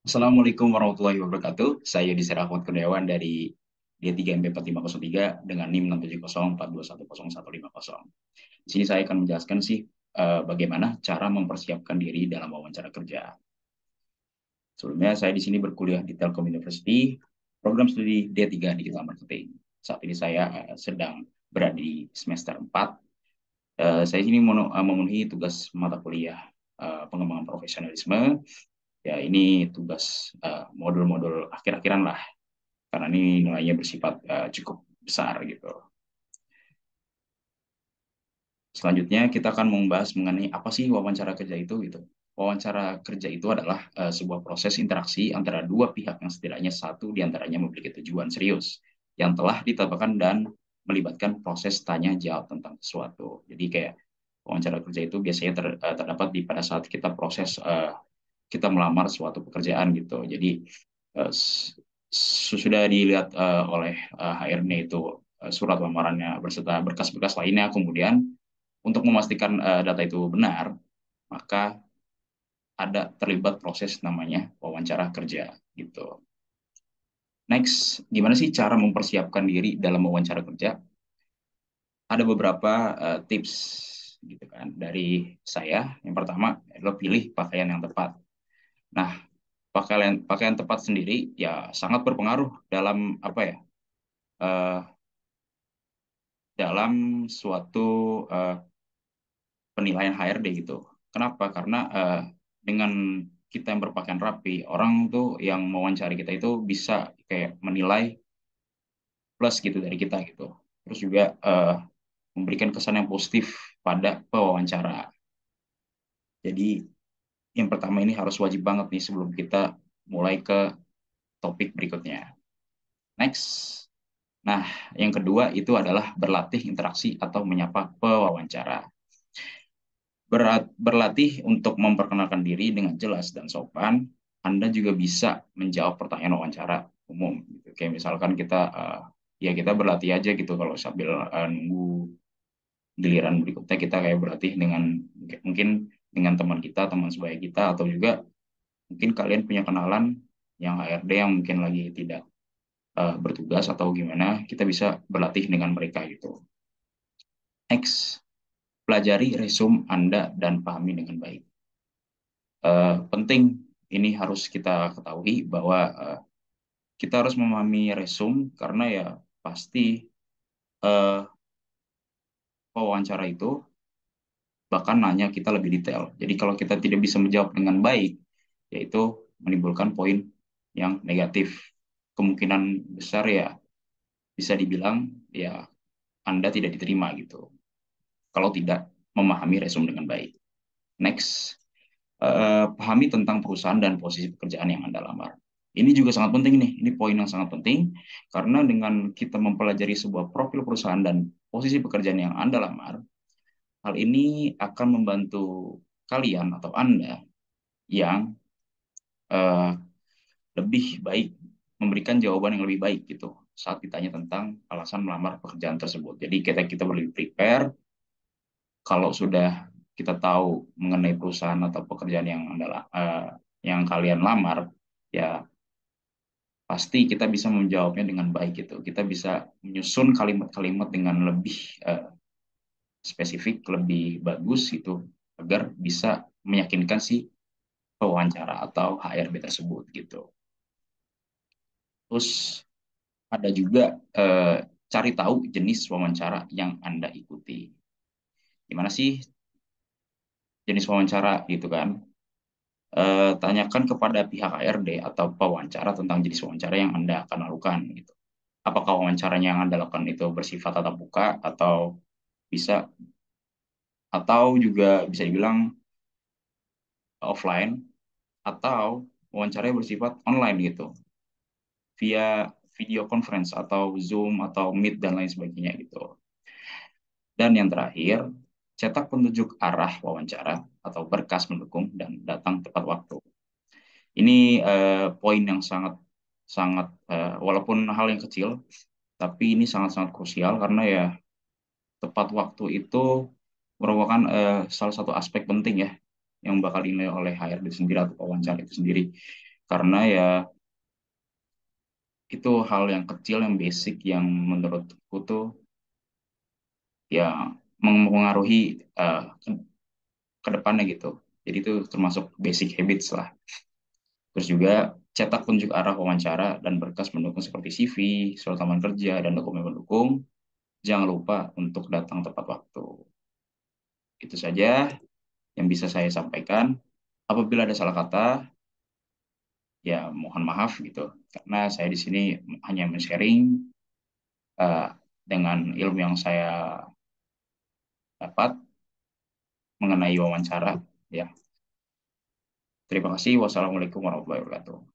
Assalamualaikum warahmatullahi wabarakatuh. Saya Yudi Rahmat Kurniawan dari D3MP4503 dengan NIM 67042101050. Di sini saya akan menjelaskan bagaimana cara mempersiapkan diri dalam wawancara kerja. Sebelumnya saya di sini berkuliah di Telkom University, program studi D3 Digital Marketing. Saat ini saya sedang berada di semester 4. Saya ini memenuhi tugas mata kuliah pengembangan profesionalisme. Ya, ini tugas modul-modul akhir-akhiran lah, karena ini nilainya bersifat cukup besar gitu. Selanjutnya kita akan membahas mengenai apa sih wawancara kerja itu gitu. Wawancara kerja itu adalah sebuah proses interaksi antara dua pihak yang setidaknya satu di antaranya memiliki tujuan serius yang telah ditetapkan dan melibatkan proses tanya jawab tentang sesuatu. Jadi kayak wawancara kerja itu biasanya terdapat pada saat kita proses kita melamar suatu pekerjaan gitu. Jadi sudah dilihat oleh HRD itu surat lamarannya berserta berkas-berkas lainnya. Kemudian untuk memastikan data itu benar, maka ada terlibat proses namanya wawancara kerja gitu. Next, gimana sih cara mempersiapkan diri dalam wawancara kerja? Ada beberapa tips gitu kan dari saya. Yang pertama adalah pilih pakaian yang tepat. Nah, pakaian pakaian tepat sendiri ya sangat berpengaruh dalam apa ya? eh, dalam suatu eh, penilaian HRD gitu. Kenapa? Karena dengan kita yang berpakaian rapi, orang tuh yang mewawancari kita itu bisa kayak menilai plus gitu dari kita gitu. Terus juga memberikan kesan yang positif pada pewawancara. Jadi yang pertama ini harus wajib banget nih sebelum kita mulai ke topik berikutnya. Next. Nah, yang kedua itu adalah berlatih interaksi atau menyapa pewawancara. Berlatih untuk memperkenalkan diri dengan jelas dan sopan, Anda juga bisa menjawab pertanyaan wawancara umum. Gitu. Kayak misalkan ya kita berlatih aja gitu kalau sambil nunggu giliran berikutnya kita kayak berlatih dengan mungkin dengan teman kita, teman sebaya kita, atau juga mungkin kalian punya kenalan yang HRD yang mungkin lagi tidak bertugas atau gimana, kita bisa berlatih dengan mereka gitu. Next, pelajari resume Anda dan pahami dengan baik. Penting ini harus kita ketahui bahwa kita harus memahami resume karena ya pasti eh, pewawancara itu bahkan nanya kita lebih detail. Jadi kalau kita tidak bisa menjawab dengan baik, yaitu menimbulkan poin yang negatif. Kemungkinan besar ya bisa dibilang ya Anda tidak diterima gitu. Kalau tidak memahami resume dengan baik. Next, pahami tentang perusahaan dan posisi pekerjaan yang Anda lamar. Ini juga sangat penting nih, ini poin yang sangat penting, karena dengan kita mempelajari sebuah profil perusahaan dan posisi pekerjaan yang Anda lamar, hal ini akan membantu kalian atau Anda yang eh, lebih baik, memberikan jawaban yang lebih baik gitu, saat ditanya tentang alasan melamar pekerjaan tersebut. Jadi kita lebih prepare, kalau sudah kita tahu mengenai perusahaan atau pekerjaan yang kalian lamar, ya pasti kita bisa menjawabnya dengan baik gitu. Kita bisa menyusun kalimat-kalimat dengan lebih spesifik, lebih bagus gitu, agar bisa meyakinkan si pewawancara atau HRD tersebut gitu. Terus ada juga cari tahu jenis wawancara yang Anda ikuti. Gimana sih jenis wawancara gitu kan? Tanyakan kepada pihak HRD atau pewawancara tentang jenis wawancara yang Anda akan lakukan gitu. Apakah wawancaranya yang Anda lakukan itu bersifat tatap muka bisa atau juga bisa dibilang offline, atau wawancaranya bersifat online gitu via video conference atau Zoom atau Meet dan lain sebagainya gitu. Dan yang terakhir, cetak petunjuk arah wawancara atau berkas mendukung dan datang tepat waktu. Ini poin yang sangat sangat walaupun hal yang kecil, tapi ini sangat-sangat krusial karena ya tepat waktu itu merupakan salah satu aspek penting ya yang bakal dinilai oleh HRD sendiri atau wawancara itu sendiri. karena ya itu hal yang kecil yang basic yang menurutku tuh ya mempengaruhi ke ke depannya gitu. Jadi itu termasuk basic habits lah. Terus juga cetak penunjuk arah wawancara dan berkas pendukung seperti CV, surat lamaran kerja, dan dokumen pendukung. Jangan lupa untuk datang tepat waktu. Itu saja yang bisa saya sampaikan. Apabila ada salah kata, ya mohon maaf gitu. Karena saya di sini hanya men-sharing eh, dengan ilmu yang saya dapat mengenai wawancara. Ya, terima kasih. Wassalamualaikum warahmatullahi wabarakatuh.